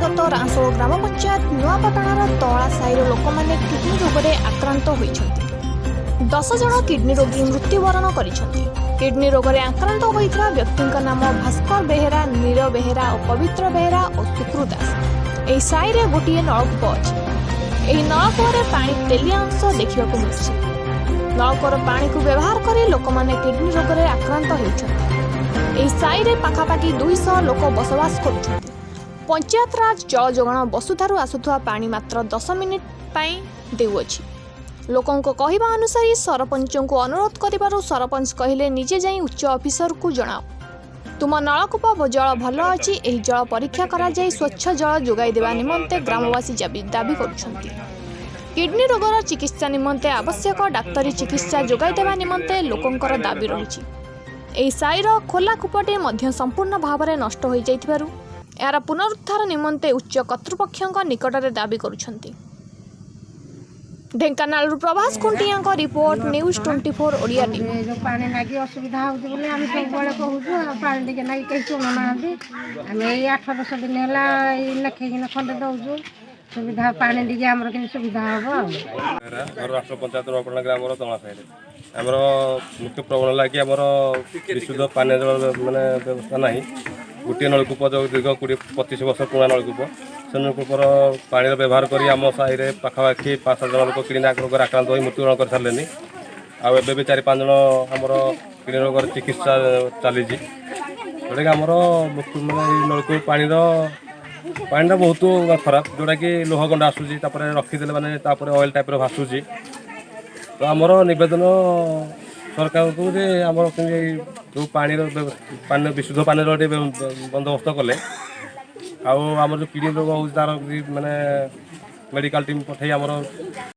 अंतर्गत रांसोल ग्राम पंचायत नुआपाटणार तला साईर लोक मैंने किडनी रोग में आक्रांत होती 10 जन किडनी रोगी मृत्युवरण कर किडनी रोग में आक्रांत होता व्यक्ति नाम भास्कर बेहेरा नीर बेहेरा और पवित्र बेहेरा और सुकृ दास। यह साई रे गोटे नलकूप अच्छी। यह नलकूप पानी तेलिया अंश देखा मिलूँ। नलकूर पानी को व्यवहार कर लोक मैंने किडनी रोग में आक्रांत होती। साई रे पाखापाखि 200 लोक बसवास कर पंचायत राज जल जोगाण बसुधारू आसुवा पानी मात्र 10 मिनिट देउछि। लोकों को कहवा अनुसार सरपंच को अनुरोध करिबारु सरपंच कहले निजे जाई उच्च ऑफिसर को जणाओ तुम नलकूप जल भल अच्छी। एही जल परीक्षा करा जाई स्वच्छ जल जोगाई देवा निमंते ग्रामवासी दाबी करुछंती। किडनी रोगर चिकित्सा निमंते आवश्यक डाक्तरी चिकित्सा जोगाई देवा निमंते लोकंकर दाबी रहुछि। एही साईर खोला कूपटे मध्य संपूर्ण भाव में नष्ट हो जाइथिबारु यार पुनरुद्धार निमंते उच्च कर्तृपक्षों निकट में दाबी करुछंती। Dhenkanal Prabhas Khuntia report news 24 Odia TV. जो पानी लागी असुविधा होती बोले आम सब बड़े कहूँ पानी टिके ना कहीं शुणुना आम ये 8-10 दिन है लेखिन खंडे दौचु सुविधा पानी टिके आमर कि सुविधा हम राष्ट्र पंचायत नुआपाटना ग्राम तला साइड आमर मुख्य प्रबल लगी आमर विशुद्ध पानी जल मानने व्यवस्था ना गोटे नलकूप जो दीर्घ 20-25 वर्ष पुराना नलकूप से नलकूपर पानी व्यवहार कर आम साई पाखापाखि 5-7 जन लोक किडनी रोग आक्रांत हो मृत्युवरण कर सारे आबे भी 4-5 जन आमर किडनी रोग चिकित्सा चली जोटा कि आमर मानने नलकूप पानी बहुत खराब जोटा कि लोह गंडा आसूसी रखीदे मैंने ऑयल टाइप भासुची। तो आमर नवेदन सरकार को आमर जो पानी विशुद्ध पानी बंदोबस्त कले आमर जो किडनी रोग हो तार मानने मेडिकल टीम पठे आमर